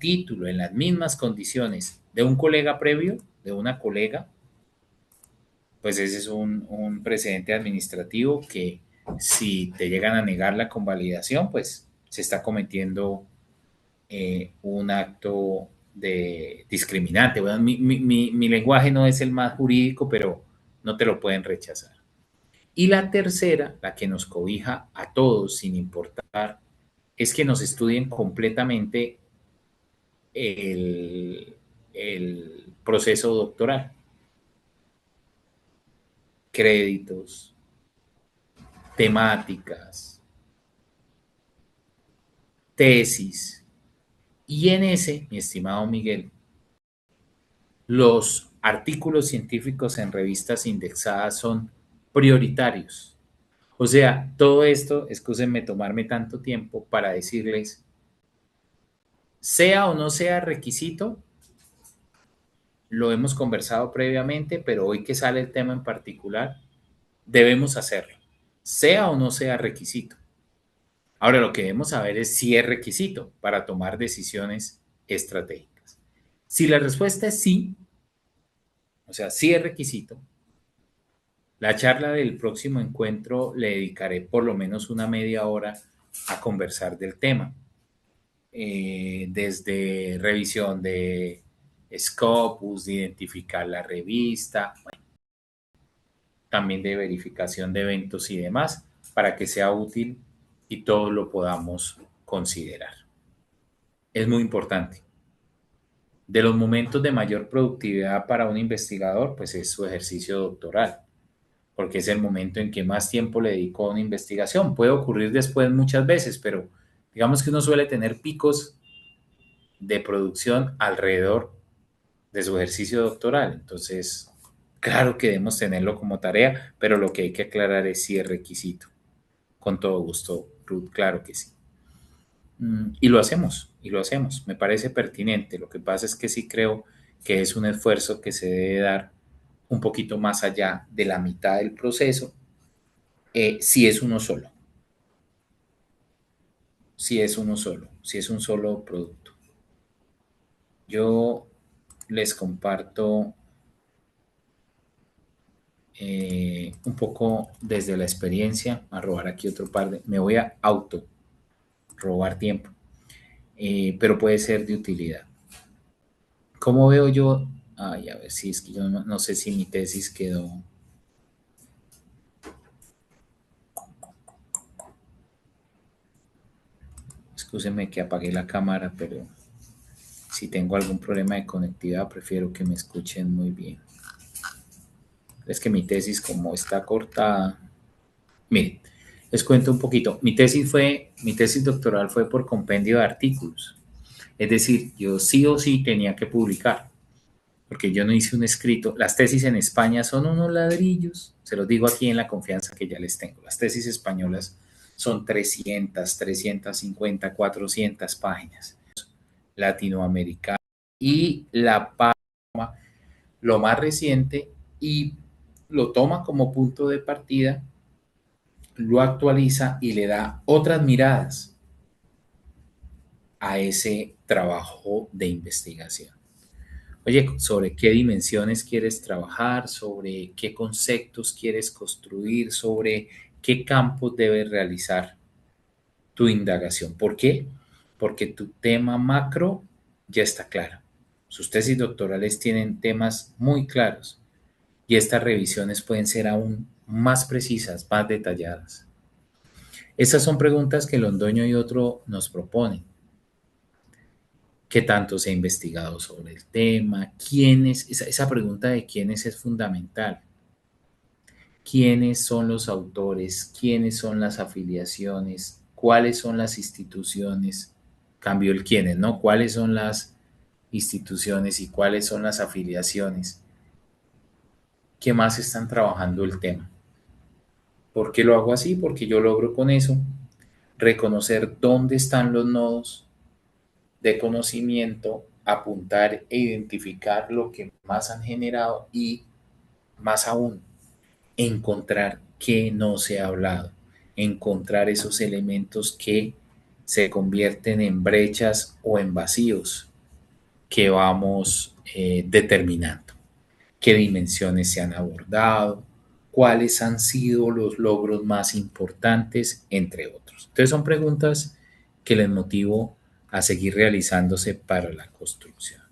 título en las mismas condiciones de un colega previo, de una colega, pues ese es un precedente administrativo que si te llegan a negar la convalidación, pues se está cometiendo un acto de discriminante. Bueno, mi lenguaje no es el más jurídico, pero no te lo pueden rechazar. Y la tercera, la que nos cobija a todos sin importar, es que nos estudien completamente el proceso doctoral, créditos, temáticas, tesis. Y en ese, mi estimado Miguel, los artículos científicos en revistas indexadas son prioritarios. O sea, todo esto, excúsenme tomarme tanto tiempo para decirles, sea o no sea requisito, lo hemos conversado previamente, pero hoy que sale el tema en particular, debemos hacerlo, sea o no sea requisito. Ahora, lo que debemos saber es si es requisito para tomar decisiones estratégicas. Si la respuesta es sí, o sea, sí es requisito, la charla del próximo encuentro le dedicaré por lo menos una media hora a conversar del tema, desde revisión de Scopus, de identificar la revista, bueno, también de verificación de eventos y demás, para que sea útil y todos lo podamos considerar. Es muy importante. De los momentos de mayor productividad para un investigador, pues es su ejercicio doctoral, porque es el momento en que más tiempo le dedicó a una investigación. Puede ocurrir después muchas veces, pero digamos que uno suele tener picos de producción alrededor de su ejercicio doctoral. Entonces, claro que debemos tenerlo como tarea, pero lo que hay que aclarar es si es requisito. Con todo gusto, Ruth, claro que sí. Y lo hacemos, y lo hacemos. Me parece pertinente. Lo que pasa es que sí creo que es un esfuerzo que se debe dar un poquito más allá de la mitad del proceso, si es uno solo, si es uno solo, si es un solo producto. Yo les comparto un poco desde la experiencia, a robar aquí otro par de, me voy a auto robar tiempo, pero puede ser de utilidad. ¿Cómo veo yo? Ay, a ver si es que yo no sé si mi tesis quedó. Excúsenme que apagué la cámara, pero si tengo algún problema de conectividad, prefiero que me escuchen muy bien. Es que mi tesis, como está cortada, miren, les cuento un poquito. Mi tesis doctoral fue por compendio de artículos. Es decir, yo sí o sí tenía que publicar, porque yo no hice un escrito. Las tesis en España son unos ladrillos, se los digo aquí en la confianza que ya les tengo. Las tesis españolas son 300, 350, 400 páginas. Latinoamericana y la Palma, lo más reciente, y lo toma como punto de partida, lo actualiza y le da otras miradas a ese trabajo de investigación. Oye, ¿sobre qué dimensiones quieres trabajar? ¿Sobre qué conceptos quieres construir? ¿Sobre qué campos debes realizar tu indagación? ¿Por qué? Porque tu tema macro ya está claro. Sus tesis doctorales tienen temas muy claros y estas revisiones pueden ser aún más precisas, más detalladas. Esas son preguntas que Londoño y otro nos proponen. ¿Qué tanto se ha investigado sobre el tema? ¿Quiénes? Esa pregunta de quiénes es fundamental. ¿Quiénes son los autores? ¿Quiénes son las afiliaciones? ¿Cuáles son las instituciones? Cambio el quiénes, ¿no? ¿Cuáles son las instituciones y cuáles son las afiliaciones que más están trabajando el tema? ¿Por qué lo hago así? Porque yo logro con eso reconocer dónde están los nodos de conocimiento, apuntar e identificar lo que más han generado y, más aún, encontrar qué no se ha hablado, encontrar esos elementos que se convierten en brechas o en vacíos que vamos determinando, qué dimensiones se han abordado, cuáles han sido los logros más importantes, entre otros. Entonces son preguntas que les motivo a seguir realizándose para la construcción.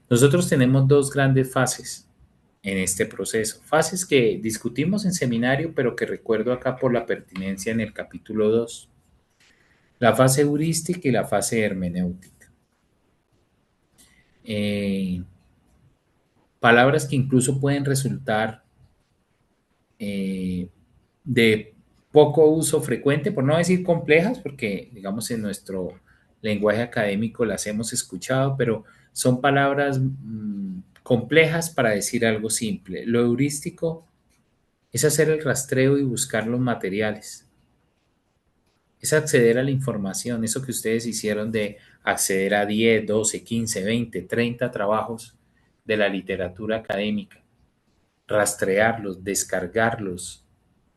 Nosotros tenemos dos grandes fases en este proceso, fases que discutimos en seminario, pero que recuerdo acá por la pertinencia en el capítulo 2, la fase heurística y la fase hermenéutica. Palabras que incluso pueden resultar de poco uso frecuente, por no decir complejas, porque digamos en nuestro lenguaje académico las hemos escuchado, pero son palabras complejas para decir algo simple. Lo heurístico es hacer el rastreo y buscar los materiales, es acceder a la información, eso que ustedes hicieron de acceder a 10, 12, 15, 20, 30 trabajos de la literatura académica, rastrearlos, descargarlos,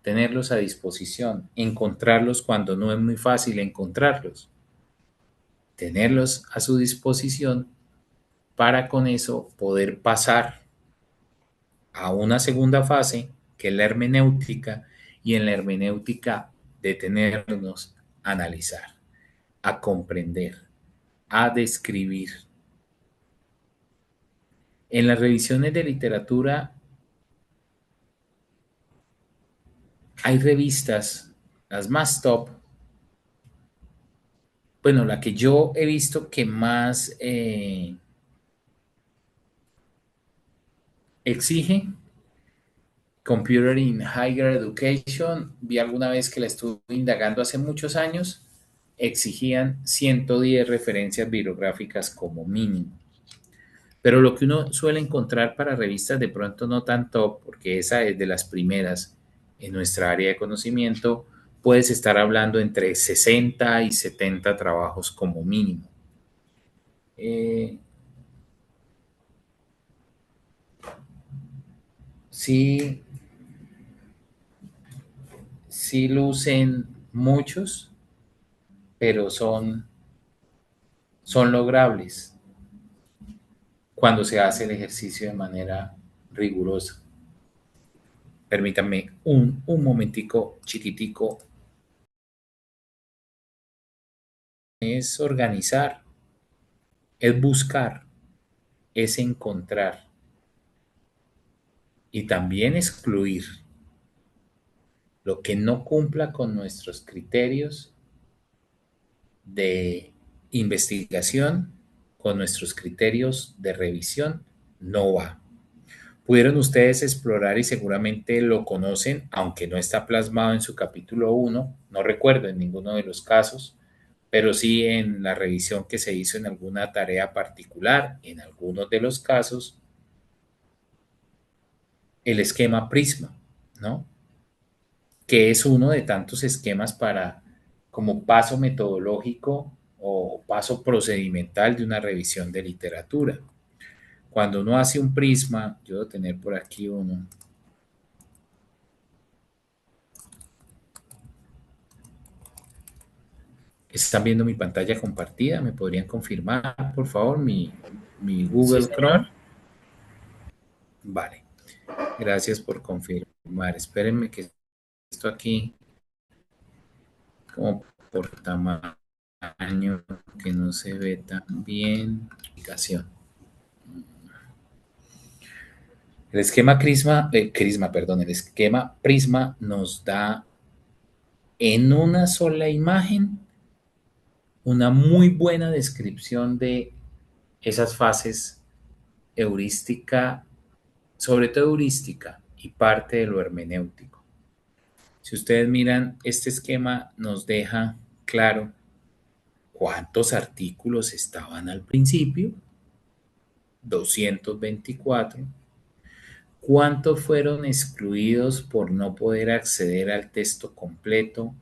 tenerlos a disposición, encontrarlos cuando no es muy fácil encontrarlos, tenerlos a su disposición para con eso poder pasar a una segunda fase, que es la hermenéutica, y en la hermenéutica detenernos a analizar, a comprender, a describir. En las revisiones de literatura hay revistas, las más top, bueno, la que yo he visto que más exige, Computer in Higher Education, vi alguna vez que la estuve indagando hace muchos años, exigían 110 referencias bibliográficas como mínimo. Pero lo que uno suele encontrar para revistas de pronto no tan top, porque esa es de las primeras en nuestra área de conocimiento, puedes estar hablando entre 60 y 70 trabajos como mínimo. Sí, sí lucen muchos, pero son logrables cuando se hace el ejercicio de manera rigurosa. Permítanme un momentico chiquitico. Es organizar, es buscar, es encontrar y también excluir lo que no cumpla con nuestros criterios de investigación, con nuestros criterios de revisión, no va. Pudieron ustedes explorar y seguramente lo conocen, aunque no está plasmado en su capítulo 1, no recuerdo en ninguno de los casos, pero sí en la revisión que se hizo en alguna tarea particular, en algunos de los casos, el esquema Prisma, ¿no? Que es uno de tantos esquemas para, como paso metodológico o paso procedimental de una revisión de literatura. Cuando uno hace un prisma, yo voy a tener por aquí uno. ¿Están viendo mi pantalla compartida? ¿Me podrían confirmar, por favor, mi Sí, Google señor. Chrome? Vale, gracias por confirmar. Espérenme que esto aquí, como por tamaño, que no se ve tan bien. Aplicación. El esquema Prisma nos da en una sola imagen una muy buena descripción de esas fases heurística, sobre todo heurística y parte de lo hermenéutico. Si ustedes miran, este esquema nos deja claro cuántos artículos estaban al principio, 224, cuántos fueron excluidos por no poder acceder al texto completo,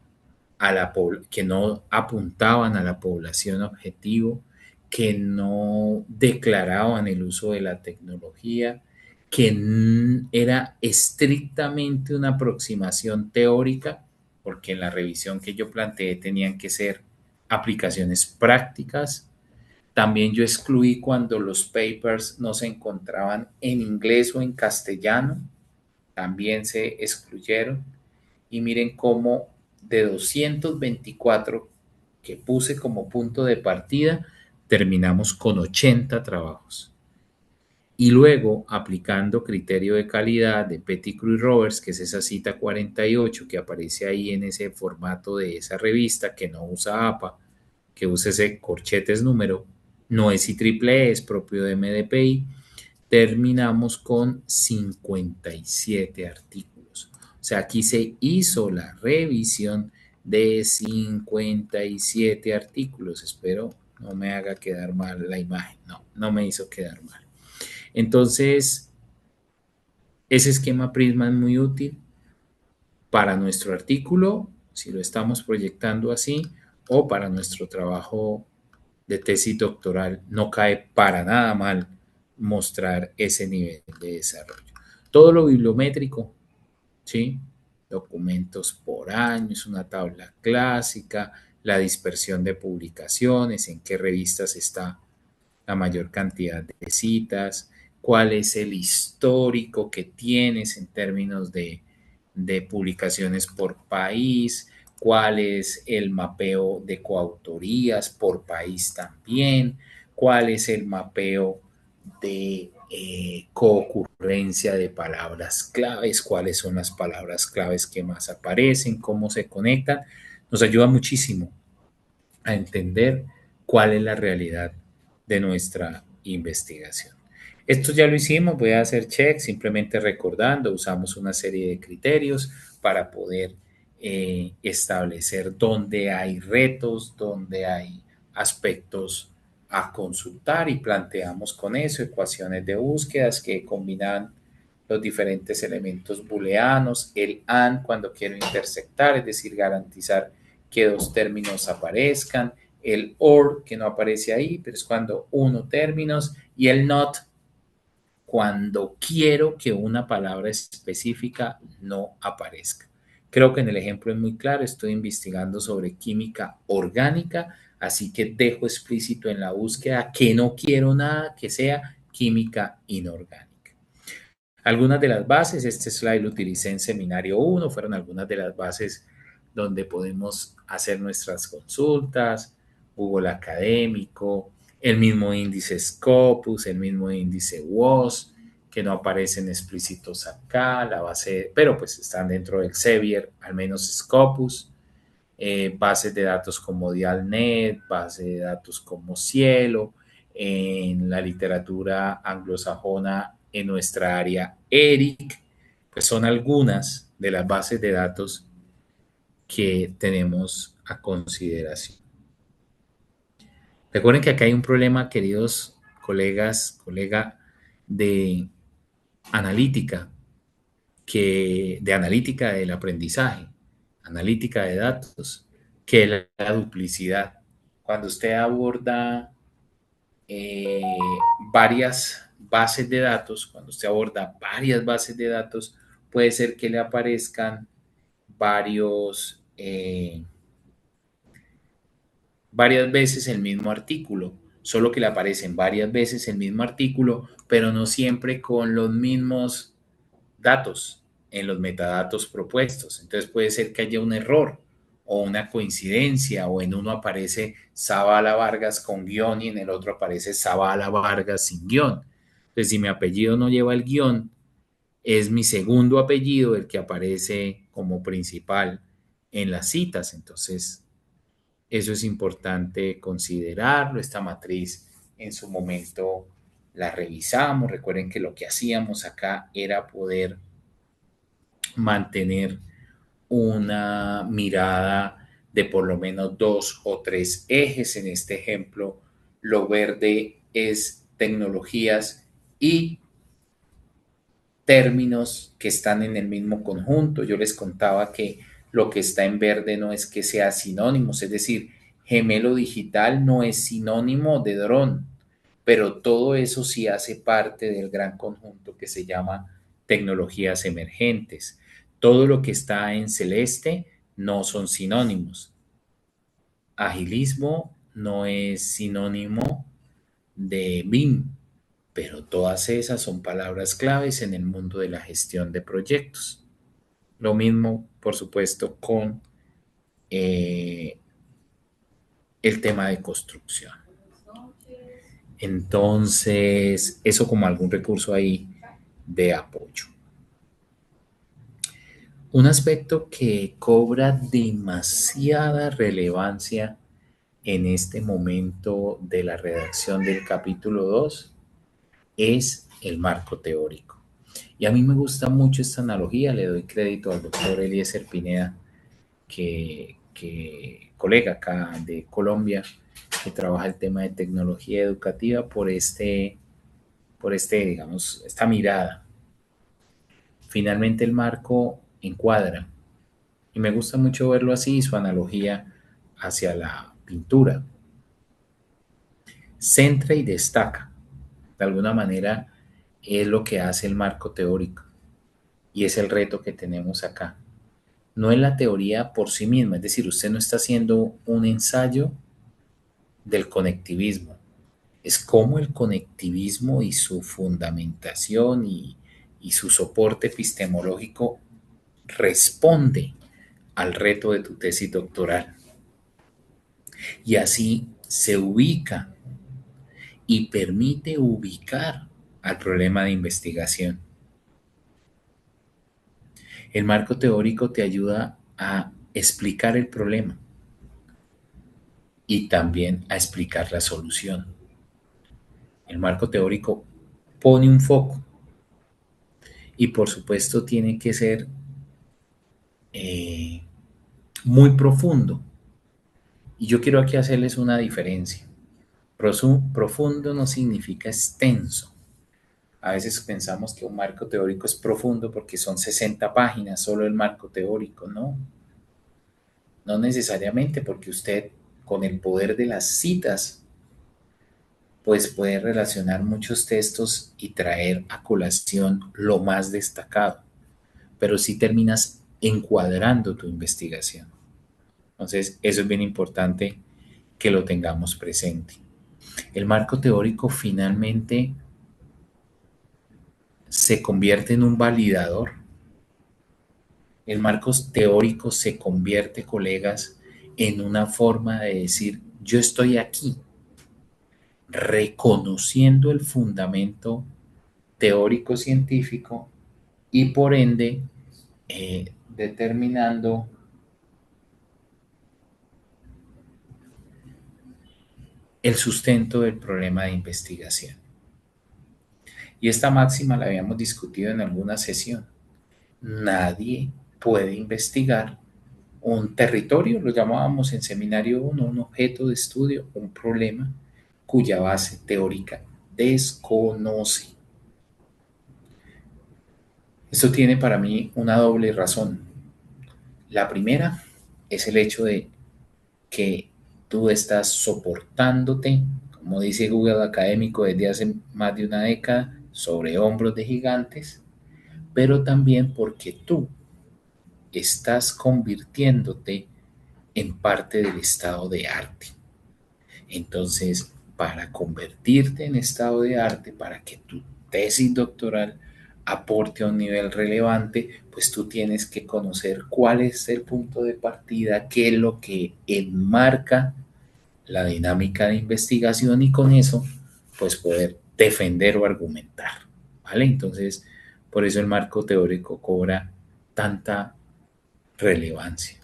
que no apuntaban a la población objetivo, que no declaraban el uso de la tecnología, que era estrictamente una aproximación teórica, porque en la revisión que yo planteé tenían que ser aplicaciones prácticas, También yo excluí cuando los papers no se encontraban en inglés o en castellano, también se excluyeron. Y miren cómo de 224 que puse como punto de partida, terminamos con 80 trabajos. Y luego, aplicando criterio de calidad de Pettigrew y Roberts, que es esa cita 48 que aparece ahí en ese formato de esa revista, que no usa APA, que usa ese corchetes número, no es IEEE, es propio de MDPI, terminamos con 57 artículos. O sea, aquí se hizo la revisión de 57 artículos. Espero no me haga quedar mal la imagen. No, no me hizo quedar mal. Entonces, ese esquema Prisma es muy útil para nuestro artículo, si lo estamos proyectando así, o para nuestro trabajo de tesis doctoral. No cae para nada mal mostrar ese nivel de desarrollo. Todo lo bibliométrico, ¿sí? Documentos por año, es una tabla clásica, la dispersión de publicaciones, en qué revistas está la mayor cantidad de citas, cuál es el histórico que tienes en términos de publicaciones por país, cuál es el mapeo de coautorías por país también, cuál es el mapeo de coocurrencia de palabras claves, cuáles son las palabras claves que más aparecen, cómo se conectan. Nos ayuda muchísimo a entender cuál es la realidad de nuestra investigación. Esto ya lo hicimos, voy a hacer check, simplemente recordando, usamos una serie de criterios para poder establecer dónde hay retos, dónde hay aspectos a consultar y planteamos con eso ecuaciones de búsquedas que combinan los diferentes elementos booleanos, el AND cuando quiero intersectar, es decir, garantizar que dos términos aparezcan, el OR que no aparece ahí, pero es cuando uno términos, y el NOT cuando quiero que una palabra específica no aparezca. Creo que en el ejemplo es muy claro, estoy investigando sobre química orgánica, así que dejo explícito en la búsqueda que no quiero nada que sea química inorgánica. Algunas de las bases, este slide lo utilicé en seminario 1, fueron algunas de las bases donde podemos hacer nuestras consultas, Google Académico, el mismo índice Scopus, el mismo índice WOS, que no aparecen explícitos acá, la base, pero pues están dentro del Sevier, al menos Scopus, bases de datos como Dialnet, base de datos como Cielo, en la literatura anglosajona en nuestra área ERIC, pues son algunas de las bases de datos que tenemos a consideración. Recuerden que acá hay un problema, queridos colegas, colega de analítica, de analítica del aprendizaje, analítica de datos, que es la duplicidad. Cuando usted aborda eh, varias bases de datos, cuando usted aborda varias bases de datos, puede ser que le aparezcan varias veces el mismo artículo, solo que le aparecen varias veces el mismo artículo, pero no siempre con los mismos datos en los metadatos propuestos. Entonces puede ser que haya un error o una coincidencia, o en uno aparece Zavala Vargas con guión y en el otro aparece Zavala Vargas sin guión. Entonces, si mi apellido no lleva el guión, es mi segundo apellido el que aparece como principal en las citas. Entonces, eso es importante considerarlo. Esta matriz en su momento la revisamos. Recuerden que lo que hacíamos acá era poder mantener una mirada de por lo menos dos o tres ejes. En este ejemplo, lo verde es tecnologías y términos que están en el mismo conjunto. Yo les contaba que lo que está en verde no es que sea sinónimos, es decir, gemelo digital no es sinónimo de dron, pero todo eso sí hace parte del gran conjunto que se llama tecnologías emergentes. Todo lo que está en celeste no son sinónimos. Agilismo no es sinónimo de BIM, pero todas esas son palabras claves en el mundo de la gestión de proyectos. Lo mismo, por supuesto, con eh, el tema de construcción. Entonces, eso como algún recurso ahí de apoyo. Un aspecto que cobra demasiada relevancia en este momento de la redacción del capítulo 2 es el marco teórico. Y a mí me gusta mucho esta analogía, le doy crédito al doctor Eliezer Pineda, que colega acá de Colombia, que trabaja el tema de tecnología educativa digamos, esta mirada. Finalmente el marco encuadra y me gusta mucho verlo así, su analogía hacia la pintura. Centra y destaca. De alguna manera es lo que hace el marco teórico y es el reto que tenemos acá. No es la teoría por sí misma, es decir, usted no está haciendo un ensayo del conectivismo, es cómo el conectivismo y su fundamentación y su soporte epistemológico responde al reto de tu tesis doctoral. Y así se ubica y permite ubicar al problema de investigación. El marco teórico te ayuda a explicar el problema y también a explicar la solución. El marco teórico pone un foco y por supuesto tiene que ser eh, muy profundo. Y yo quiero aquí hacerles una diferencia. Profundo no significa extenso. A veces pensamos que un marco teórico es profundo porque son 60 páginas solo el marco teórico, ¿no? No necesariamente, porque usted con el poder de las citas pues puede relacionar muchos textos y traer a colación lo más destacado, pero sí terminas encuadrando tu investigación. Entonces, eso es bien importante que lo tengamos presente. El marco teórico finalmente se convierte en un validador. El marco teórico se convierte, colegas, en una forma de decir, yo estoy aquí, reconociendo el fundamento teórico científico y por ende determinando el sustento del problema de investigación. Y esta máxima la habíamos discutido en alguna sesión. Nadie puede investigar un territorio, lo llamábamos en seminario 1, un objeto de estudio, un problema cuya base teórica desconoce. Esto tiene para mí una doble razón. La primera es el hecho de que tú estás soportándote, como dice Google Académico desde hace más de una década, sobre hombros de gigantes, pero también porque tú estás convirtiéndote en parte del estado de arte. Entonces, para convertirte en estado de arte, para que tu tesis doctoral aporte a un nivel relevante, pues tú tienes que conocer cuál es el punto de partida, qué es lo que enmarca la dinámica de investigación y con eso, pues poder defender o argumentar, ¿vale? Entonces, por eso el marco teórico cobra tanta relevancia.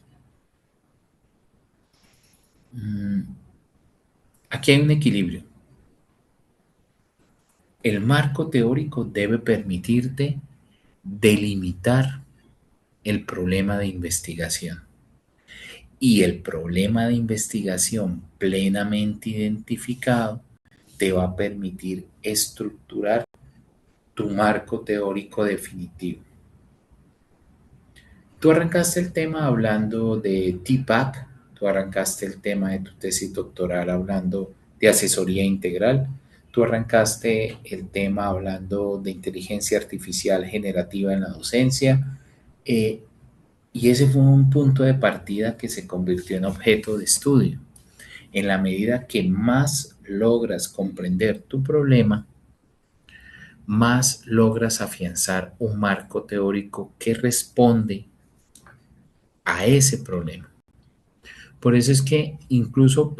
Aquí hay un equilibrio. El marco teórico debe permitirte delimitar el problema de investigación. Y el problema de investigación plenamente identificado te va a permitir estructurar tu marco teórico definitivo. Tú arrancaste el tema hablando de TPAC, tú arrancaste el tema de tu tesis doctoral hablando de asesoría integral, tú arrancaste el tema hablando de inteligencia artificial generativa en la docencia, y ese fue un punto de partida que se convirtió en objeto de estudio. En la medida que más logras comprender tu problema, más logras afianzar un marco teórico que responde a ese problema. Por eso es que incluso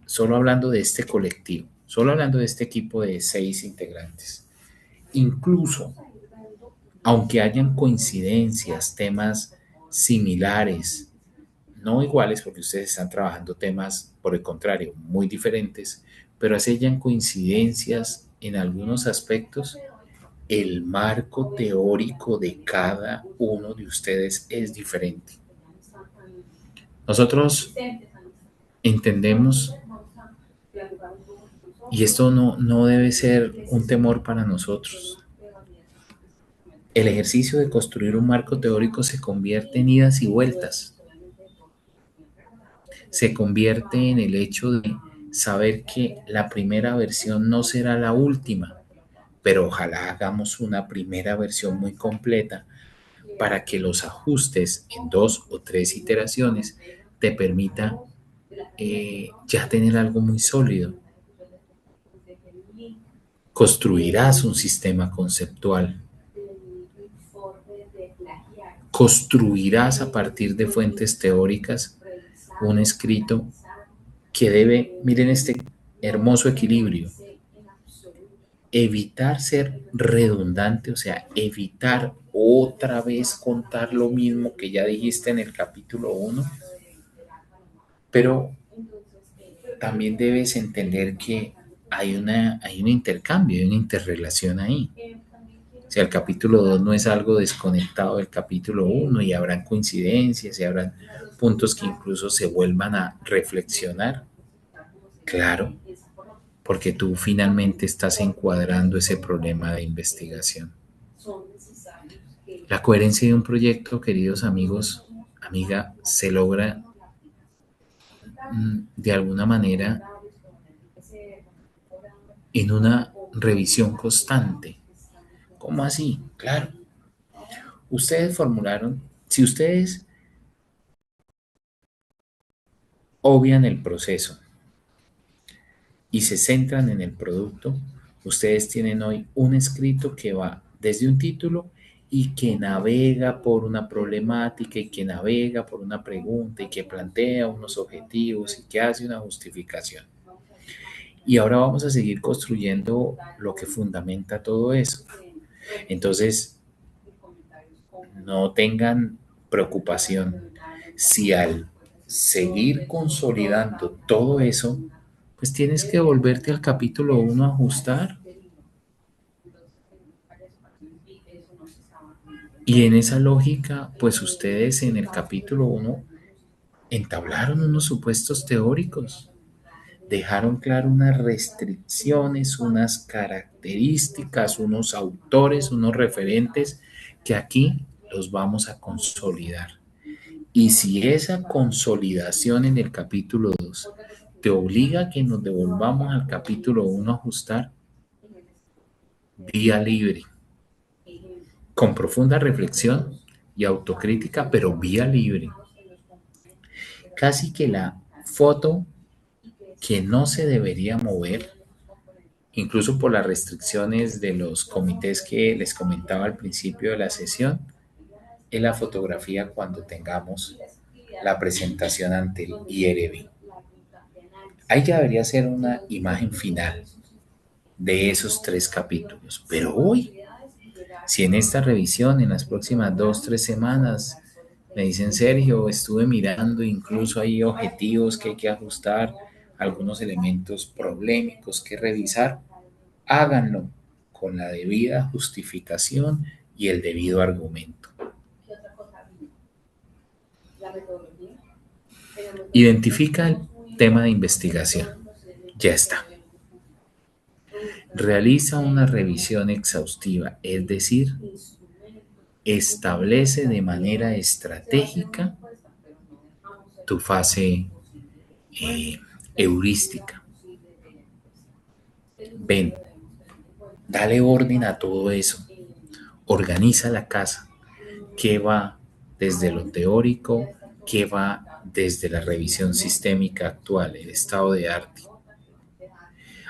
solo hablando de este colectivo, solo hablando de este equipo de 6 integrantes, incluso aunque hayan coincidencias, temas similares, no iguales, porque ustedes están trabajando temas, por el contrario, muy diferentes, pero así hayan coincidencias en algunos aspectos, el marco teórico de cada uno de ustedes es diferente. Nosotros entendemos, y esto no debe ser un temor para nosotros, el ejercicio de construir un marco teórico se convierte en idas y vueltas, se convierte en el hecho de saber que la primera versión no será la última, pero ojalá hagamos una primera versión muy completa para que los ajustes en 2 o 3 iteraciones te permita ya tener algo muy sólido. Construirás un sistema conceptual, construirás a partir de fuentes teóricas un escrito que debe, miren este hermoso equilibrio, evitar ser redundante, o sea, evitar otra vez contar lo mismo que ya dijiste en el capítulo 1, pero también debes entender que hay un intercambio, hay una interrelación ahí. O sea, el capítulo 2 no es algo desconectado del capítulo 1 y habrán coincidencias y habrán puntos que incluso se vuelvan a reflexionar. Claro, porque tú finalmente estás encuadrando ese problema de investigación. La coherencia de un proyecto, queridos amigos, amiga, se logra de alguna manera en una revisión constante. ¿Cómo así? Claro. Ustedes formularon, si ustedes obvian el proceso y se centran en el producto, ustedes tienen hoy un escrito que va desde un título y que navega por una problemática y que navega por una pregunta y que plantea unos objetivos y que hace una justificación. Y ahora vamos a seguir construyendo lo que fundamenta todo eso. Entonces, no tengan preocupación si al seguir consolidando todo eso, pues tienes que volverte al capítulo 1 a ajustar. Y en esa lógica, pues ustedes en el capítulo 1 entablaron unos supuestos teóricos, dejaron claro unas restricciones, unas características, unos autores, unos referentes que aquí los vamos a consolidar. Y si esa consolidación en el capítulo 2 te obliga a que nos devolvamos al capítulo 1 a ajustar, vía libre, con profunda reflexión y autocrítica, pero vía libre. Casi que la foto que no se debería mover, incluso por las restricciones de los comités que les comentaba al principio de la sesión, es la fotografía cuando tengamos la presentación ante el IRB. Ahí ya debería ser una imagen final de esos 3 capítulos. Pero hoy, si en esta revisión, en las próximas 2, 3 semanas, me dicen, Sergio, estuve mirando, incluso hay objetivos que hay que ajustar, algunos elementos problemáticos que revisar, háganlo con la debida justificación y el debido argumento. Identifica el tema de investigación. Ya está. Realiza una revisión exhaustiva, es decir, establece de manera estratégica tu fase eh, heurística. Ven, dale orden a todo eso. Organiza la casa. ¿Qué va desde lo teórico? ¿Qué va desde la revisión sistémica actual, el estado de arte?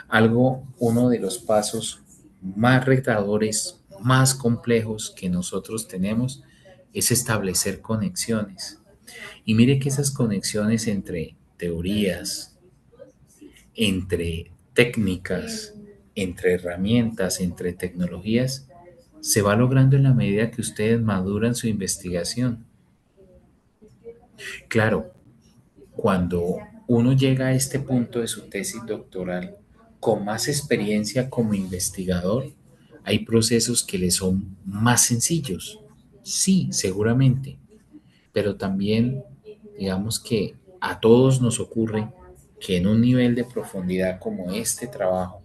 Uno de los pasos más retadores, más complejos que nosotros tenemos es establecer conexiones. Y mire que esas conexiones entre teorías, entre técnicas, entre herramientas, entre tecnologías, se va logrando en la medida que ustedes maduran su investigación. Claro, cuando uno llega a este punto de su tesis doctoral con más experiencia como investigador, hay procesos que le son más sencillos. Sí, seguramente, pero también digamos que a todos nos ocurre que en un nivel de profundidad como este trabajo,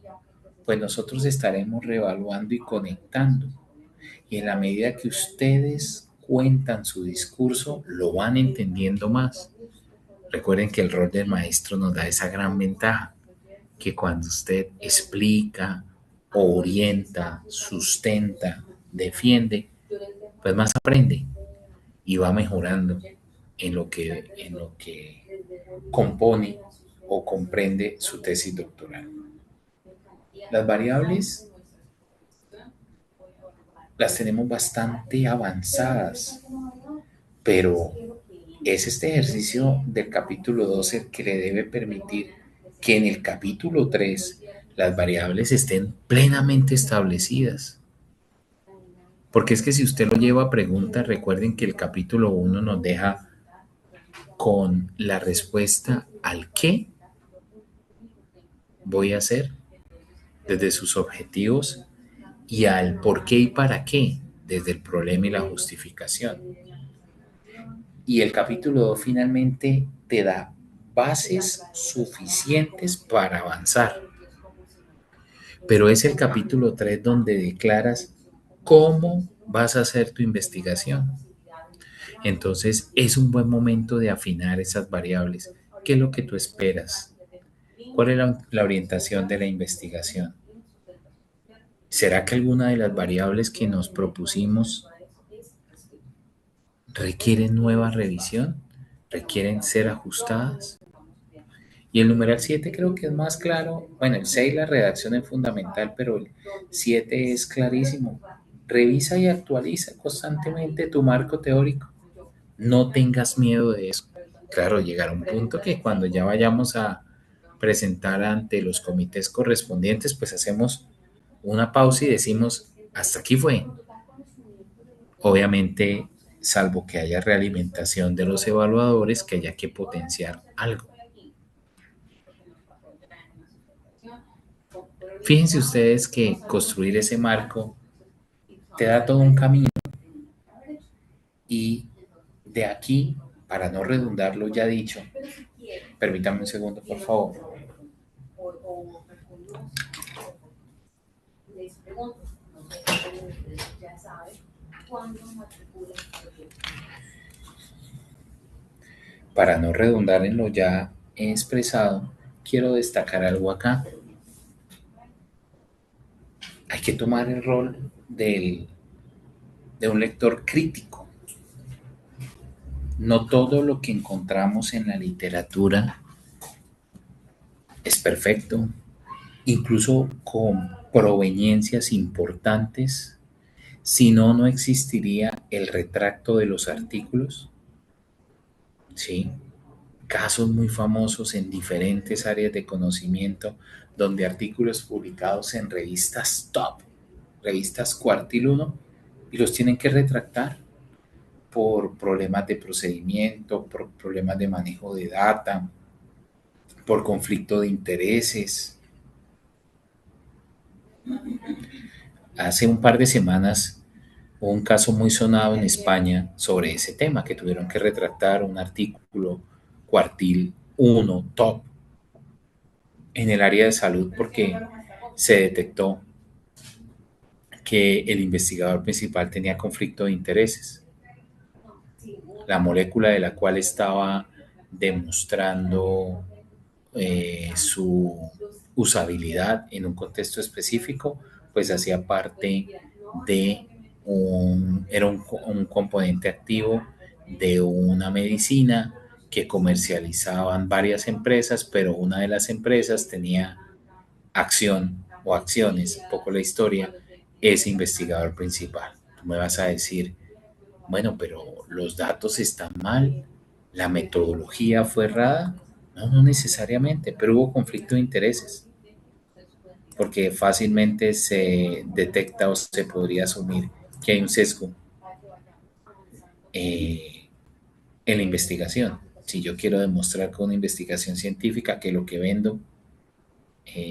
pues nosotros estaremos reevaluando y conectando. Y en la medida que ustedes cuentan su discurso, lo van entendiendo más. Recuerden que el rol del maestro nos da esa gran ventaja, que cuando usted explica, orienta, sustenta, defiende, pues más aprende y va mejorando en lo que compone o comprende su tesis doctoral. Las variables las tenemos bastante avanzadas, pero es este ejercicio del capítulo 2 el que le debe permitir que en el capítulo 3 las variables estén plenamente establecidas. Porque es que si usted lo lleva a preguntas, recuerden que el capítulo 1 nos deja con la respuesta al qué voy a hacer desde sus objetivos y al por qué y para qué desde el problema y la justificación. Y el capítulo 2 finalmente te da bases suficientes para avanzar. Pero es el capítulo 3 donde declaras cómo vas a hacer tu investigación. Entonces es un buen momento de afinar esas variables. ¿Qué es lo que tú esperas? ¿Cuál es la orientación de la investigación? ¿Será que alguna de las variables que nos propusimos requieren nueva revisión? ¿Requieren ser ajustadas? Y el numeral 7 creo que es más claro. Bueno, el 6 la redacción es fundamental, pero el 7 es clarísimo. Revisa y actualiza constantemente tu marco teórico. No tengas miedo de eso. Claro, llegará un punto que cuando ya vayamos a presentar ante los comités correspondientes, pues hacemos una pausa y decimos, hasta aquí fue. Obviamente, salvo que haya realimentación de los evaluadores, que haya que potenciar algo. Fíjense ustedes que construir ese marco te da todo un camino y de aquí, para no redundar lo ya dicho, permítame un segundo, por favor. Para no redundar en lo ya expresado, quiero destacar algo acá. Hay que tomar el rol de un lector crítico. No todo lo que encontramos en la literatura es perfecto, incluso con proveniencias importantes. Si no, no existiría el retracto de los artículos. Sí, casos muy famosos en diferentes áreas de conocimiento, donde artículos publicados en revistas top, revistas cuartil uno, y los tienen que retractar por problemas de procedimiento, por problemas de manejo de data, por conflicto de intereses. Hace un par de semanas hubo un caso muy sonado en España sobre ese tema, que tuvieron que retractar un artículo cuartil uno top en el área de salud porque se detectó que el investigador principal tenía conflicto de intereses. La molécula de la cual estaba demostrando su usabilidad en un contexto específico, pues hacía parte de era un componente activo de una medicina que comercializaban varias empresas, pero una de las empresas tenía acción o acciones, un poco la historia, es investigador principal. Tú me vas a decir, bueno, pero los datos están mal, la metodología fue errada. No, no necesariamente, pero hubo conflicto de intereses, porque fácilmente se detecta o se podría asumir que hay un sesgo eh, en la investigación. Si yo quiero demostrar con una investigación científica que lo que vendo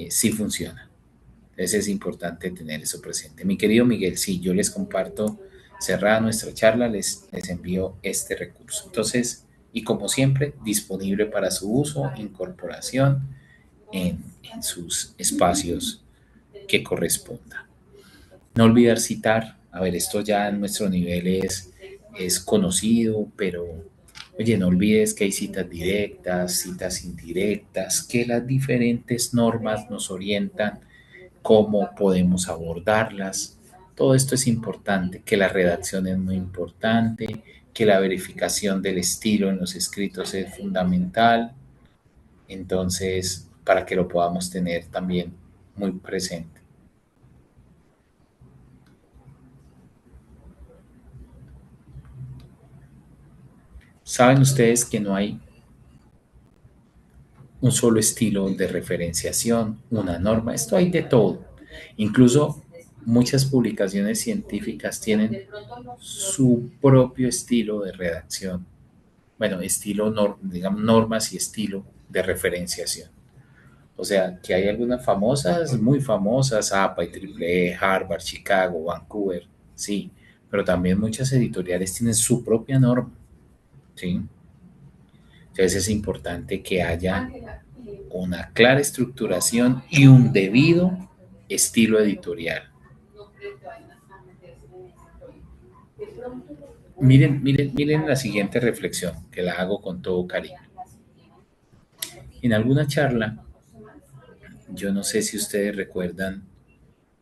sí funciona. Entonces es importante tener eso presente. Mi querido Miguel, sí, yo les comparto, cerrada nuestra charla, les envío este recurso. Entonces, y como siempre, disponible para su uso, incorporación en sus espacios que corresponda. No olvidar citar, a ver, esto ya en nuestro nivel es conocido, pero oye, no olvides que hay citas directas, citas indirectas, que las diferentes normas nos orientan cómo podemos abordarlas. Todo esto es importante, que la redacción es muy importante, que la verificación del estilo en los escritos es fundamental. Entonces, para que lo podamos tener también muy presente. Saben ustedes que no hay un solo estilo de referenciación, una norma, esto hay de todo. Incluso muchas publicaciones científicas tienen su propio estilo de redacción. Bueno, estilo, digamos, normas y estilo de referenciación. O sea, que hay algunas famosas, muy famosas, APA y Triple E, Harvard, Chicago, Vancouver, sí, pero también muchas editoriales tienen su propia norma, ¿sí? Entonces es importante que haya una clara estructuración y un debido estilo editorial. Miren, miren, miren la siguiente reflexión que la hago con todo cariño. En alguna charla, yo no sé si ustedes recuerdan,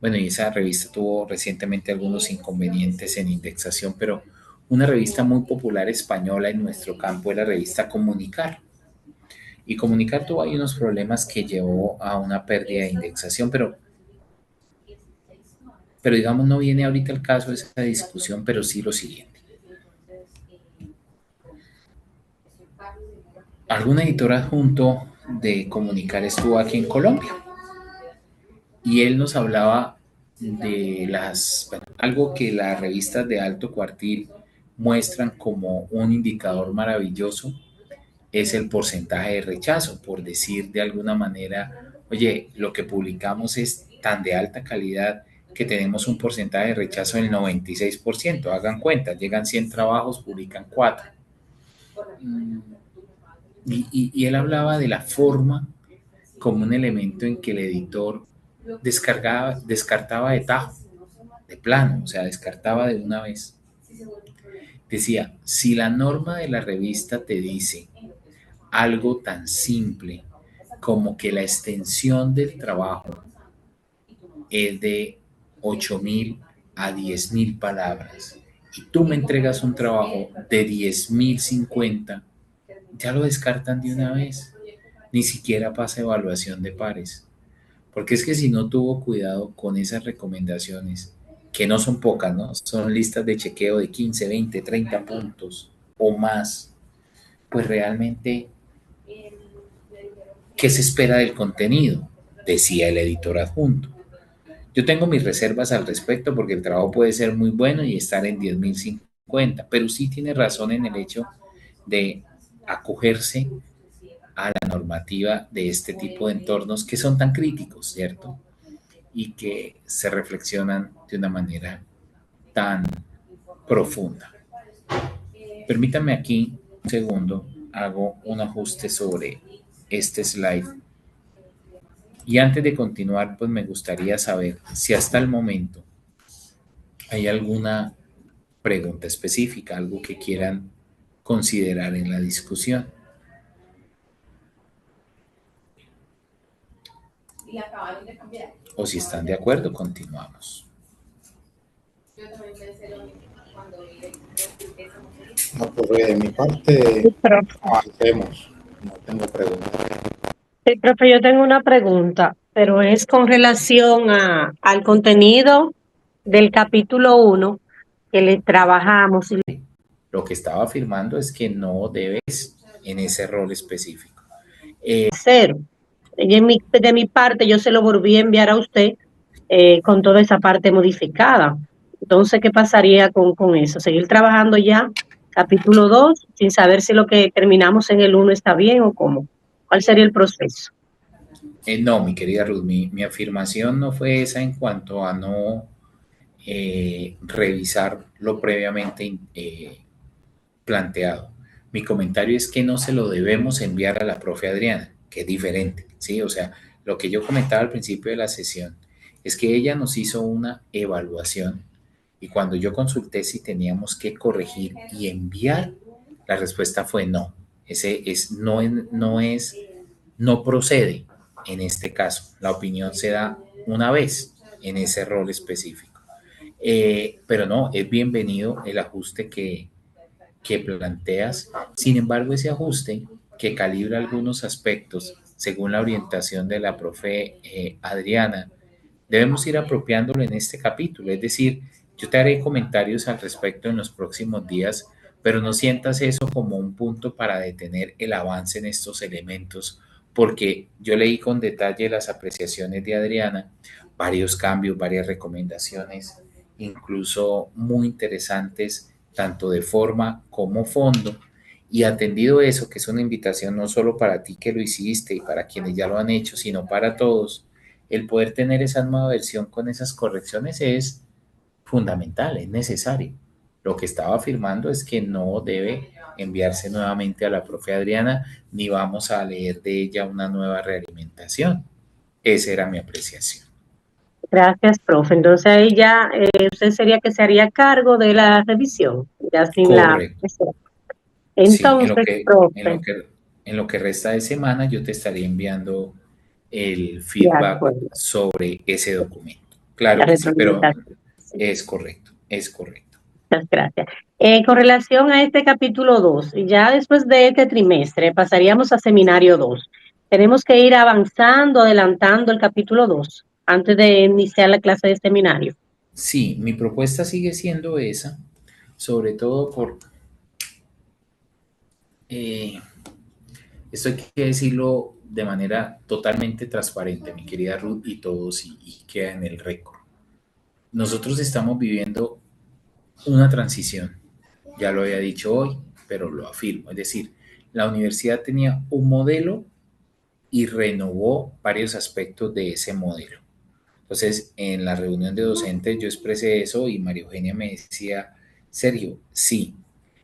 bueno, y esa revista tuvo recientemente algunos inconvenientes en indexación, pero una revista muy popular española en nuestro campo es la revista Comunicar. Y Comunicar tuvo ahí unos problemas que llevó a una pérdida de indexación, pero digamos no viene ahorita el caso de esa discusión, pero sí lo siguiente. Algún editor adjunto de Comunicar estuvo aquí en Colombia y él nos hablaba de bueno, algo que las revistas de alto cuartil muestran como un indicador maravilloso es el porcentaje de rechazo, por decir de alguna manera, oye, lo que publicamos es tan de alta calidad que tenemos un porcentaje de rechazo del 96%. Hagan cuenta, llegan 100 trabajos, publican 4. Y él hablaba de la forma como un elemento en que el editor descartaba de tajo, de plano, o sea, descartaba de una vez. Decía, si la norma de la revista te dice algo tan simple como que la extensión del trabajo es de 8.000 a 10.000 palabras y tú me entregas un trabajo de 10.050, ya lo descartan de una vez. Ni siquiera pasa evaluación de pares. Porque es que si no tuvo cuidado con esas recomendaciones, que no son pocas, ¿no? Son listas de chequeo de 15, 20, 30 puntos o más, pues realmente, ¿qué se espera del contenido? Decía el editor adjunto. Yo tengo mis reservas al respecto porque el trabajo puede ser muy bueno y estar en 10.050, pero sí tiene razón en el hecho de acogerse a la normativa de este tipo de entornos que son tan críticos, ¿cierto? Y que se reflexionan de una manera tan profunda. Permítame aquí un segundo, hago un ajuste sobre este slide. Y antes de continuar, pues me gustaría saber si hasta el momento hay alguna pregunta específica, algo que quieran considerar en la discusión. O si están de acuerdo, continuamos. No, pues de mi parte, Sí, profe. avancemos. No tengo preguntas. Sí, profe, yo tengo una pregunta. pero es con relación al contenido del capítulo 1 que le trabajamos. Lo que estaba afirmando es que no debes en ese rol específico. Cero. De mi parte, yo se lo volví a enviar a usted con toda esa parte modificada. Entonces, ¿qué pasaría con eso? ¿Seguir trabajando ya capítulo 2 sin saber si lo que terminamos en el 1 está bien o cómo? ¿Cuál sería el proceso? No, mi querida Ruth, mi afirmación no fue esa en cuanto a no revisar lo previamente planteado. Mi comentario es que no se lo debemos enviar a la profe Adriana, que es diferente, ¿sí? O sea, lo que yo comentaba al principio de la sesión es que ella nos hizo una evaluación y cuando yo consulté si teníamos que corregir y enviar, la respuesta fue no. No procede en este caso. La opinión se da una vez en ese rol específico. Pero no, es bienvenido el ajuste que planteas. Sin embargo, ese ajuste que calibra algunos aspectos según la orientación de la profe Adriana, debemos ir apropiándolo en este capítulo. Es decir, yo te haré comentarios al respecto en los próximos días, pero no sientas eso como un punto para detener el avance en estos elementos, porque yo leí con detalle las apreciaciones de Adriana, varios cambios, varias recomendaciones, incluso muy interesantes, tanto de forma como fondo. Y atendido eso, que es una invitación no solo para ti que lo hiciste y para quienes ya lo han hecho, sino para todos, el poder tener esa nueva versión con esas correcciones es fundamental, es necesario. Lo que estaba afirmando es que no debe enviarse nuevamente a la profe Adriana, ni vamos a leer de ella una nueva realimentación. Esa era mi apreciación. Gracias, profe. Entonces ahí ya usted sería que se haría cargo de la revisión, ya sin la... Correcto. Sí, Entonces, profe, en lo que resta de semana yo te estaré enviando el de feedback acuerdo, sobre ese documento. la Claro que sí, pero retroalimentación. Sí, es correcto, es correcto. muchas gracias. Con relación a este capítulo 2, ya después de este trimestre pasaríamos a seminario 2. Tenemos que ir avanzando, adelantando el capítulo 2 antes de iniciar la clase de seminario. Sí, mi propuesta sigue siendo esa, sobre todo por, eh, esto hay que decirlo de manera totalmente transparente, mi querida Ruth y todos, y queda en el récord. Nosotros estamos viviendo una transición, ya lo había dicho hoy, pero lo afirmo, es decir, la universidad tenía un modelo y renovó varios aspectos de ese modelo. Entonces, en la reunión de docentes yo expresé eso y María Eugenia me decía, Sergio, sí.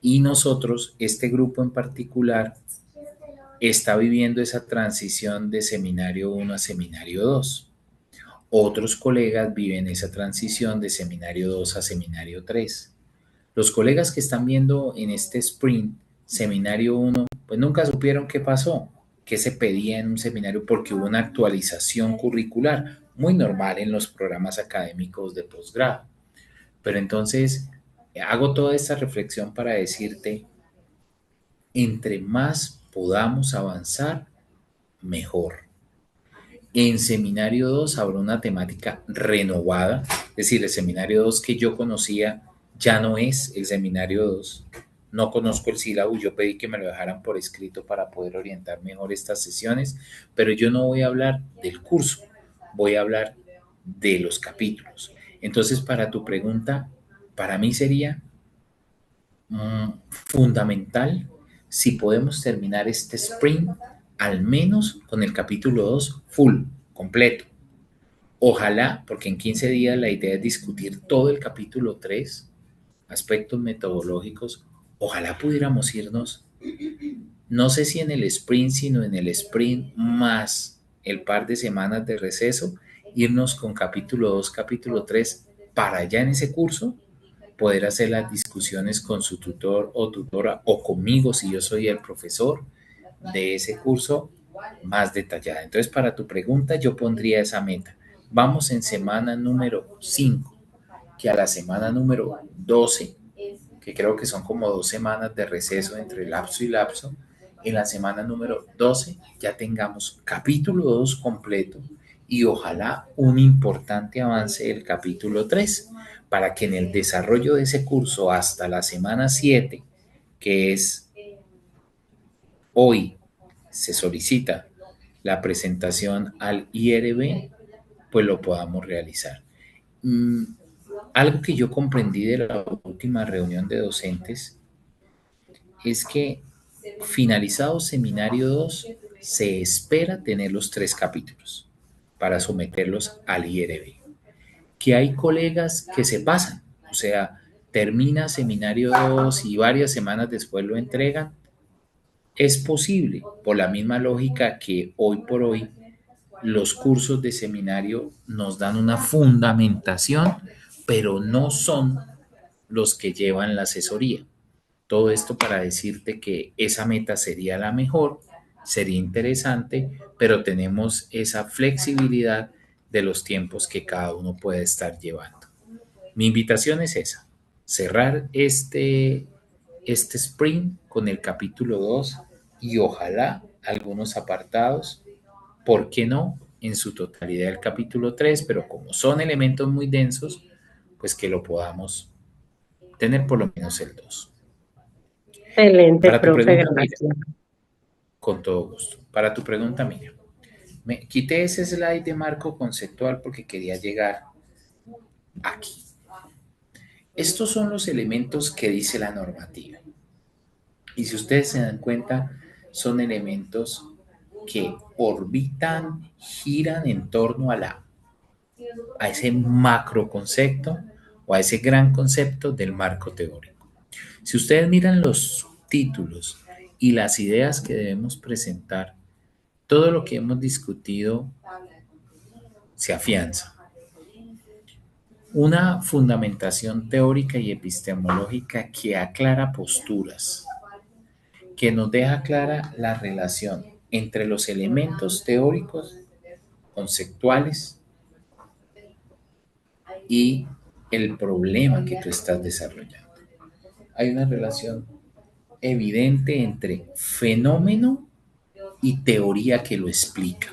Y nosotros, este grupo en particular, está viviendo esa transición de seminario 1 a seminario 2. Otros colegas viven esa transición de seminario 2 a seminario 3. Los colegas que están viendo en este sprint seminario 1, pues nunca supieron qué pasó, qué se pedía en un seminario porque hubo una actualización curricular muy normal en los programas académicos de posgrado. Pero entonces hago toda esta reflexión para decirte, entre más podamos avanzar, mejor. En Seminario 2 habrá una temática renovada, es decir, el Seminario 2 que yo conocía ya no es el Seminario 2. No conozco el sílabo, yo pedí que me lo dejaran por escrito para poder orientar mejor estas sesiones, pero yo no voy a hablar del curso, voy a hablar de los capítulos. Entonces, para tu pregunta, para mí sería fundamental si podemos terminar este sprint al menos con el capítulo 2 full, completo. Ojalá, porque en 15 días la idea es discutir todo el capítulo 3, aspectos metodológicos. Ojalá pudiéramos irnos, no sé si en el sprint, sino en el sprint más el par de semanas de receso, irnos con capítulo 2, capítulo 3 para ya en ese curso poder hacer las discusiones con su tutor o tutora o conmigo si yo soy el profesor de ese curso más detallada. Entonces, para tu pregunta, yo pondría esa meta. Vamos en semana número 5, que a la semana número 12, que creo que son como 2 semanas de receso entre lapso y lapso, en la semana número 12 ya tengamos capítulo 2 completo y ojalá un importante avance del capítulo 3 para que en el desarrollo de ese curso hasta la semana 7, que es hoy, se solicita la presentación al IRB, pues lo podamos realizar. Algo que yo comprendí de la última reunión de docentes es que finalizado seminario 2 se espera tener los 3 capítulos para someterlos al IRB. Que hay colegas que se pasan, o sea, termina seminario 2 y varias semanas después lo entregan. Es posible, por la misma lógica que hoy por hoy los cursos de seminario nos dan una fundamentación, pero no son los que llevan la asesoría. Todo esto para decirte que esa meta sería la mejor, sería interesante, pero tenemos esa flexibilidad de los tiempos que cada uno puede estar llevando. Mi invitación es esa, cerrar este sprint con el capítulo 2 y ojalá algunos apartados, ¿por qué no? En su totalidad el capítulo 3, pero como son elementos muy densos, pues que lo podamos tener por lo menos el 2. Excelente, Para tu profe, pregunta, mira, gracias. con todo gusto. Para tu pregunta, mira, me quité ese slide de marco conceptual porque quería llegar aquí. Estos son los elementos que dice la normativa. Y si ustedes se dan cuenta, son elementos que orbitan, giran en torno a ese macro concepto o a ese gran concepto del marco teórico. Si ustedes miran los títulos y las ideas que debemos presentar, todo lo que hemos discutido se afianza. Una fundamentación teórica y epistemológica que aclara posturas, que nos deja clara la relación entre los elementos teóricos, conceptuales y el problema que tú estás desarrollando. Hay una relación evidente entre fenómeno y teoría que lo explica.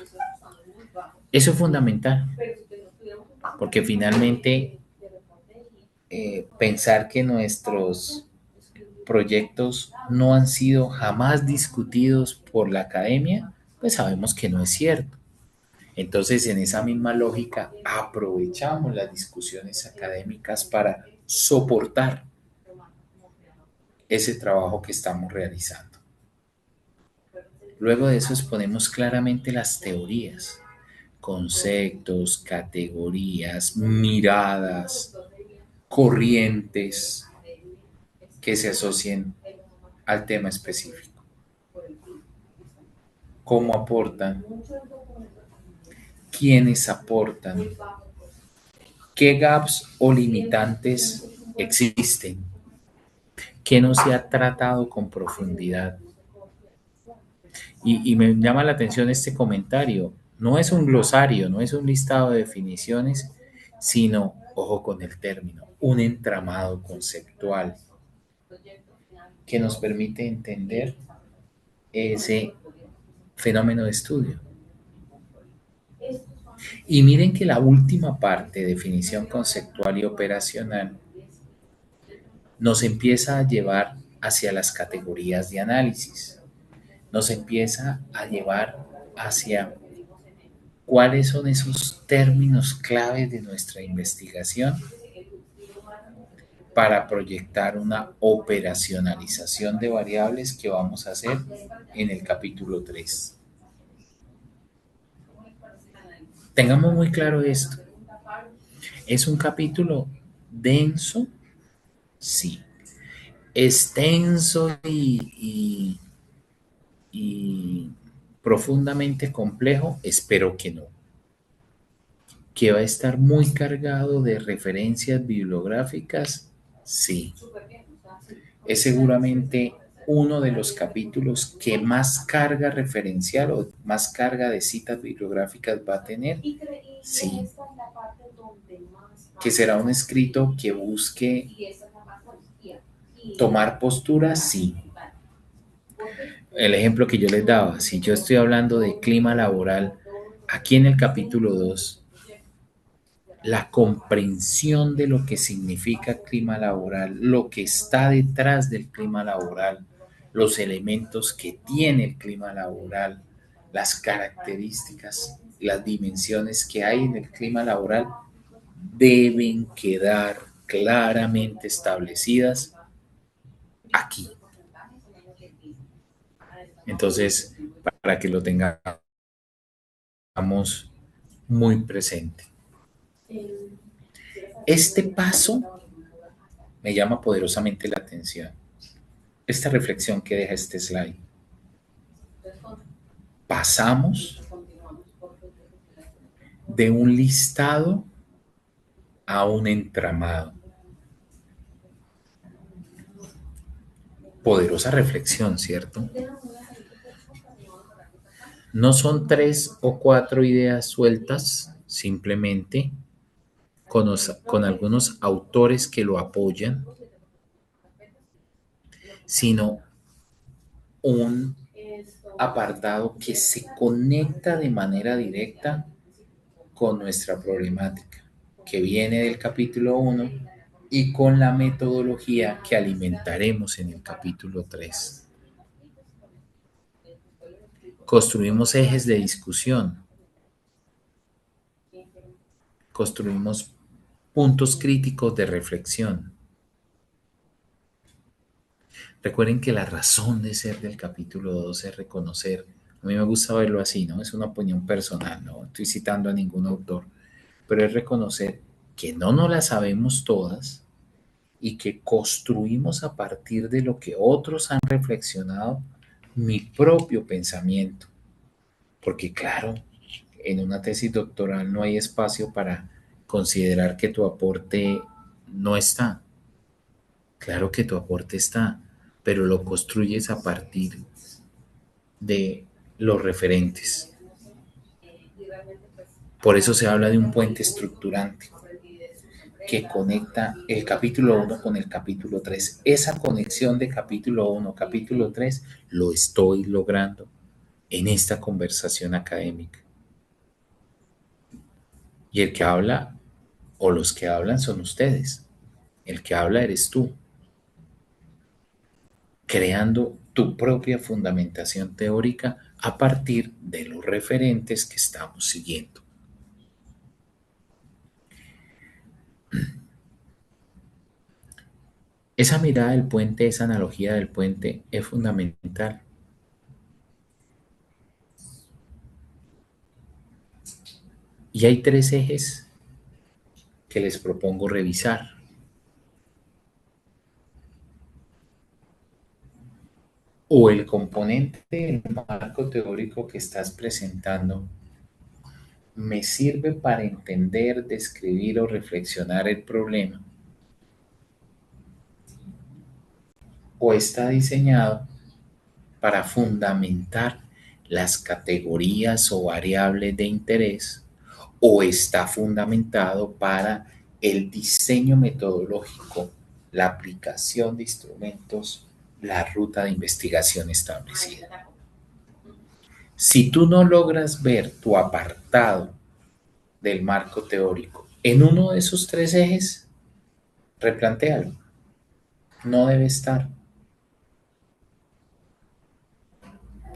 Eso es fundamental, porque finalmente pensar que nuestros proyectos no han sido jamás discutidos por la academia, pues sabemos que no es cierto. Entonces, en esa misma lógica, aprovechamos las discusiones académicas para soportar ese trabajo que estamos realizando. Luego de eso exponemos claramente las teorías, conceptos, categorías, miradas, corrientes que se asocien al tema específico. ¿Cómo aportan? ¿Quiénes aportan? ¿Qué gaps o limitantes existen? ¿Qué no se ha tratado con profundidad? Y me llama la atención este comentario. No es un glosario, no es un listado de definiciones, sino, ojo con el término, un entramado conceptual que nos permite entender ese fenómeno de estudio. Y miren que la última parte, definición conceptual y operacional, nos empieza a llevar hacia las categorías de análisis, nos empieza a llevar hacia cuáles son esos términos claves de nuestra investigación para proyectar una operacionalización de variables que vamos a hacer en el capítulo 3. Tengamos muy claro esto. ¿Es un capítulo denso? Sí. ¿Extenso y profundamente complejo? Espero que no. ¿Que va a estar muy cargado de referencias bibliográficas? Sí. Es seguramente uno de los capítulos que más carga referencial o más carga de citas bibliográficas va a tener. Sí. ¿Que será un escrito que busque tomar postura? Sí. El ejemplo que yo les daba, si yo estoy hablando de clima laboral, aquí en el capítulo 2, la comprensión de lo que significa clima laboral, lo que está detrás del clima laboral, los elementos que tiene el clima laboral, las características, las dimensiones que hay en el clima laboral, deben quedar claramente establecidas aquí. Entonces, para que lo tengamos muy presente. Este paso me llama poderosamente la atención. Esta reflexión que deja este slide. Pasamos de un listado a un entramado. Poderosa reflexión, ¿cierto? No son 3 o 4 ideas sueltas, simplemente con algunos autores que lo apoyan, sino un apartado que se conecta de manera directa con nuestra problemática, que viene del capítulo 1 y con la metodología que alimentaremos en el capítulo 3. Construimos ejes de discusión, construimos puntos críticos de reflexión. Recuerden que la razón de ser del capítulo 2 es reconocer, a mí me gusta verlo así, ¿no? Es una opinión personal, no estoy citando a ningún autor, pero es reconocer que no nos las sabemos todas y que construimos a partir de lo que otros han reflexionado mi propio pensamiento. Porque claro, en una tesis doctoral no hay espacio para considerar que tu aporte no está. Claro que tu aporte está, pero lo construyes a partir de los referentes. Por eso se habla de un puente estructurante que conecta el capítulo 1 con el capítulo 3. Esa conexión de capítulo 1, capítulo 3, lo estoy logrando en esta conversación académica. Y el que habla, o los que hablan, son ustedes. El que habla eres tú, creando tu propia fundamentación teórica a partir de los referentes que estamos siguiendo. Esa mirada del puente, esa analogía del puente es fundamental. Y hay 3 ejes que les propongo revisar. O el componente del marco teórico que estás presentando me sirve para entender, describir o reflexionar el problema, o está diseñado para fundamentar las categorías o variables de interés, o está fundamentado para el diseño metodológico, la aplicación de instrumentos, la ruta de investigación establecida. Si tú no logras ver tu apartado del marco teórico en uno de esos 3 ejes, replantéalo. No debe estar.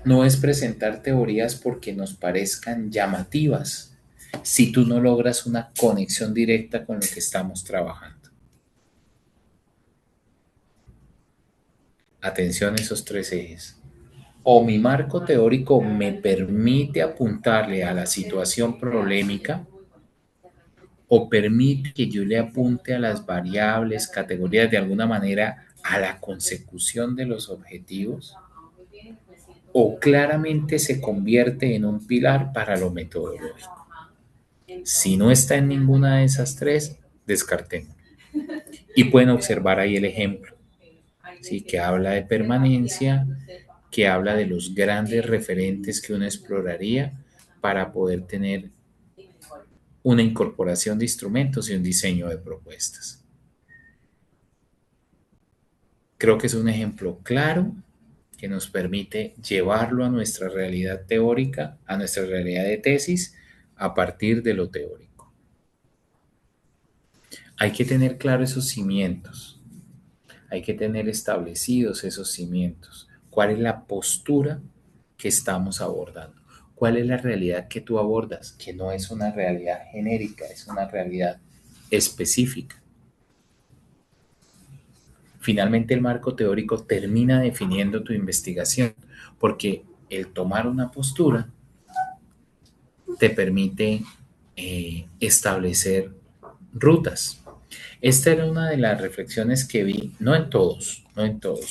No es presentar teorías porque nos parezcan llamativas, si tú no logras una conexión directa con lo que estamos trabajando. Atención a esos 3 ejes. O mi marco teórico me permite apuntarle a la situación problemática, o permite que yo le apunte a las variables, categorías, de alguna manera a la consecución de los objetivos, o claramente se convierte en un pilar para lo metodológico. Si no está en ninguna de esas 3, descartemos. Y pueden observar ahí el ejemplo, ¿sí? Que habla de permanencia, que habla de los grandes referentes que uno exploraría para poder tener una incorporación de instrumentos y un diseño de propuestas. Creo que es un ejemplo claro que nos permite llevarlo a nuestra realidad teórica, a nuestra realidad de tesis, a partir de lo teórico. Hay que tener claro esos cimientos, hay que tener establecidos esos cimientos. ¿Cuál es la postura que estamos abordando? ¿Cuál es la realidad que tú abordas? Que no es una realidad genérica, es una realidad específica. Finalmente, el marco teórico termina definiendo tu investigación, porque el tomar una postura te permite establecer rutas. Esta era una de las reflexiones que vi, no en todos,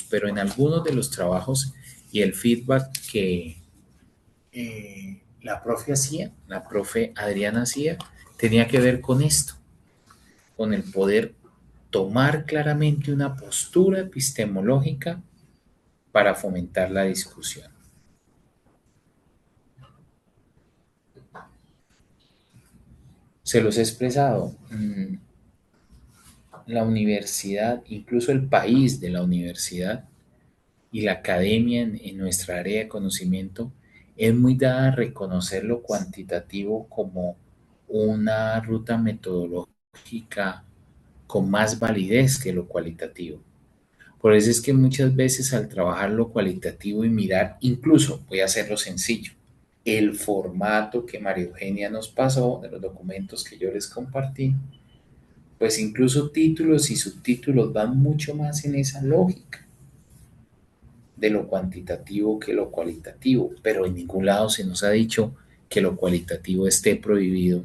pero en algunos de los trabajos y el feedback que la profe Adriana hacía, tenía que ver con esto, con el poder tomar claramente una postura epistemológica para fomentar la discusión. Se los he expresado. La universidad, incluso el país de la universidad y la academia en nuestra área de conocimiento, es muy dada a reconocer lo cuantitativo como una ruta metodológica con más validez que lo cualitativo. Por eso es que muchas veces al trabajar lo cualitativo y mirar, incluso voy a hacerlo sencillo, el formato que María Eugenia nos pasó de los documentos que yo les compartí, pues incluso títulos y subtítulos van mucho más en esa lógica de lo cuantitativo que lo cualitativo, pero en ningún lado se nos ha dicho que lo cualitativo esté prohibido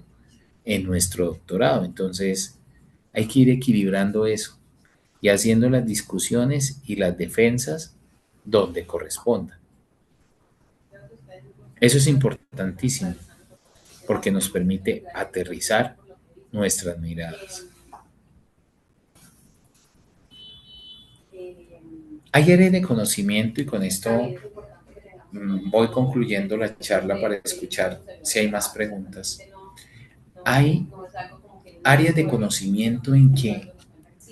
en nuestro doctorado. Entonces hay que ir equilibrando eso y haciendo las discusiones y las defensas donde corresponda. Eso es importantísimo porque nos permite aterrizar nuestras miradas. Hay áreas de conocimiento y con esto voy concluyendo la charla para escuchar si hay más preguntas. Hay áreas de conocimiento en que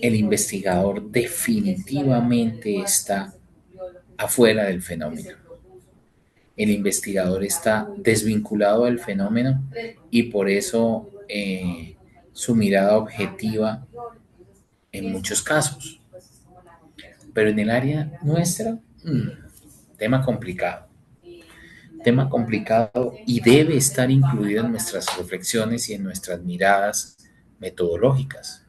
el investigador definitivamente está afuera del fenómeno. El investigador está desvinculado del fenómeno y por eso su mirada objetiva en muchos casos. Pero en el área nuestra, tema complicado y debe estar incluido en nuestras reflexiones y en nuestras miradas metodológicas,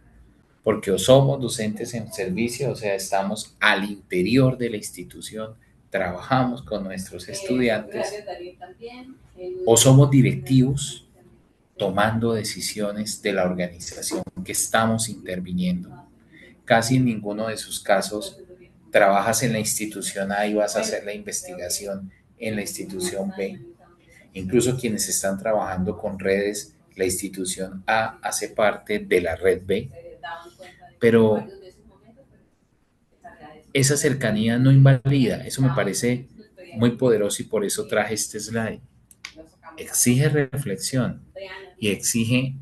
porque o somos docentes en servicio, o sea, estamos al interior de la institución, trabajamos con nuestros estudiantes, o somos directivos tomando decisiones de la organización que estamos interviniendo. Casi en ninguno de sus casos trabajas en la institución A y vas a hacer la investigación en la institución B. Incluso quienes están trabajando con redes, la institución A hace parte de la red B, pero esa cercanía no invalida. Eso me parece muy poderoso y por eso traje este slide. Exige reflexión y exige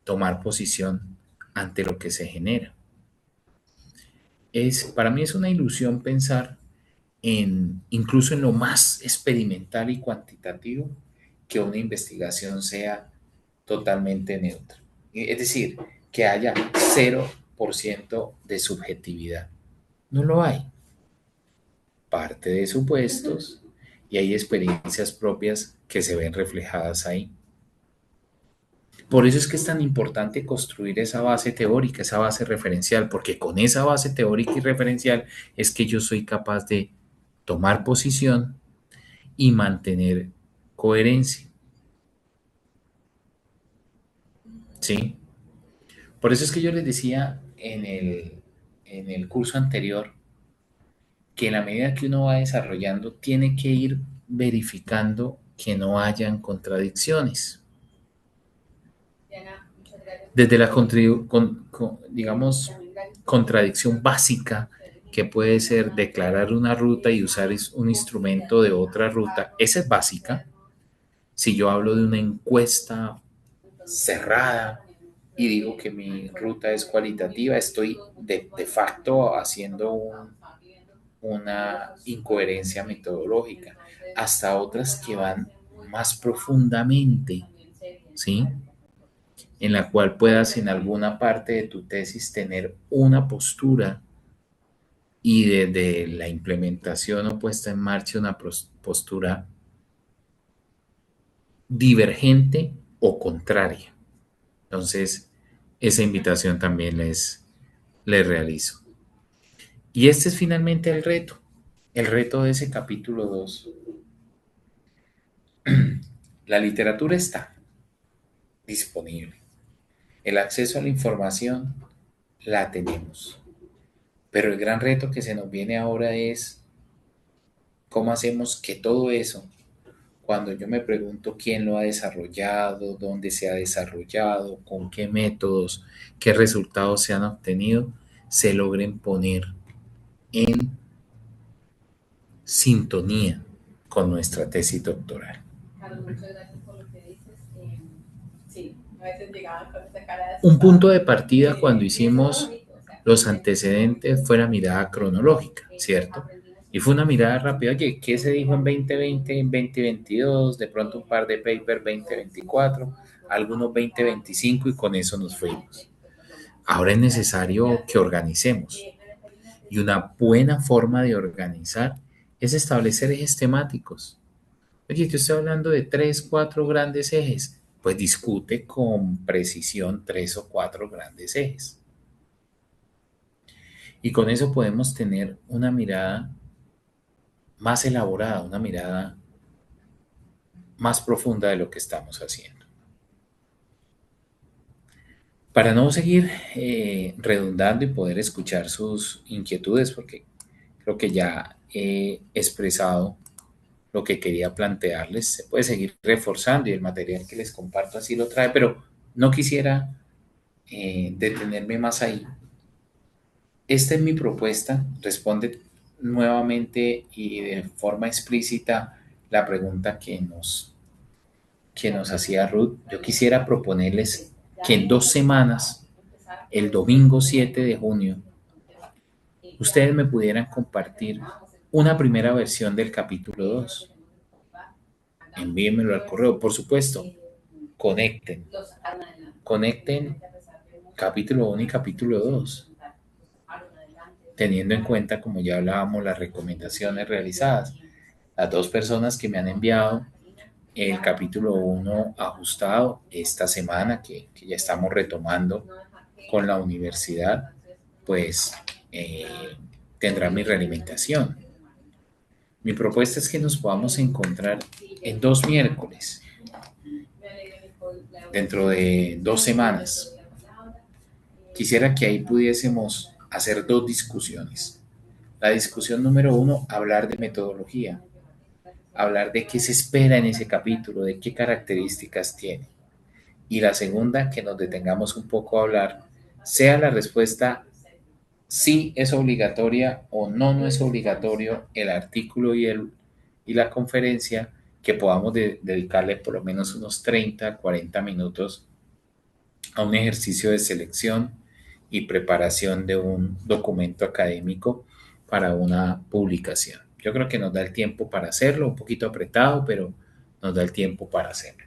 tomar posición ante lo que se genera. Para mí es una ilusión pensar incluso en lo más experimental y cuantitativo, que una investigación sea totalmente neutra. Es decir, que haya 0% de subjetividad. No lo hay. Parte de supuestos y hay experiencias propias que se ven reflejadas ahí. Por eso es que es tan importante construir esa base teórica, esa base referencial, porque con esa base teórica y referencial es que yo soy capaz de tomar posición y mantener coherencia. ¿Sí? Por eso es que yo les decía en el curso anterior que en la medida que uno va desarrollando tiene que ir verificando que no hayan contradicciones. Desde la digamos, contradicción básica que puede ser declarar una ruta y usar un instrumento de otra ruta, esa es básica. Si yo hablo de una encuesta cerrada y digo que mi ruta es cualitativa, estoy de facto haciendo una incoherencia metodológica, hasta otras que van más profundamente ¿sí? En la cual puedas en alguna parte de tu tesis tener una postura y desde la implementación o puesta en marcha una postura divergente o contraria. Entonces, esa invitación también les realizo. Y este es finalmente el reto de ese capítulo 2. La literatura está disponible. El acceso a la información la tenemos. Pero el gran reto que se nos viene ahora es cómo hacemos que todo eso, cuando yo me pregunto quién lo ha desarrollado, dónde se ha desarrollado, con qué métodos, qué resultados se han obtenido, se logren poner en sintonía con nuestra tesis doctoral. Carlos, muchas gracias por lo que dices. Sí, a veces llegaban con esa cara de Un punto de partida cuando hicimos los antecedentes fue la mirada cronológica, ¿cierto? Y fue una mirada rápida. Oye, ¿qué se dijo en 2020, en 2022? De pronto un par de papers 2024, algunos 2025 y con eso nos fuimos. Ahora es necesario que organicemos. Y una buena forma de organizar es establecer ejes temáticos. Oye, yo estoy hablando de 3, 4 grandes ejes. Pues discute con precisión 3 o 4 grandes ejes. Y con eso podemos tener una mirada más elaborada, una mirada más profunda de lo que estamos haciendo. Para no seguir redundando y poder escuchar sus inquietudes, porque creo que ya he expresado lo que quería plantearles, se puede seguir reforzando y el material que les comparto así lo trae, pero no quisiera detenerme más ahí. Esta es mi propuesta, responde nuevamente y de forma explícita la pregunta que nos hacía Ruth. Yo quisiera proponerles que en 2 semanas, el domingo 7 de junio, ustedes me pudieran compartir una primera versión del capítulo 2. Envíenmelo al correo, por supuesto. Conecten capítulo 1 y capítulo 2, teniendo en cuenta, como ya hablábamos, las recomendaciones realizadas. Las 2 personas que me han enviado el capítulo 1 ajustado esta semana, que ya estamos retomando con la universidad, pues tendrá mi realimentación. Mi propuesta es que nos podamos encontrar en 2 miércoles, dentro de 2 semanas. Quisiera que ahí pudiésemos hacer 2 discusiones. La discusión número 1, hablar de metodología, hablar de qué se espera en ese capítulo, de qué características tiene. Y la segunda, que nos detengamos un poco a hablar, sea la respuesta sí es obligatoria o no es obligatorio el artículo y la conferencia, que podamos dedicarle por lo menos unos 30, 40 minutos a un ejercicio de selección y preparación de un documento académico para una publicación. Yo creo que nos da el tiempo para hacerlo, un poquito apretado, pero nos da el tiempo para hacerlo.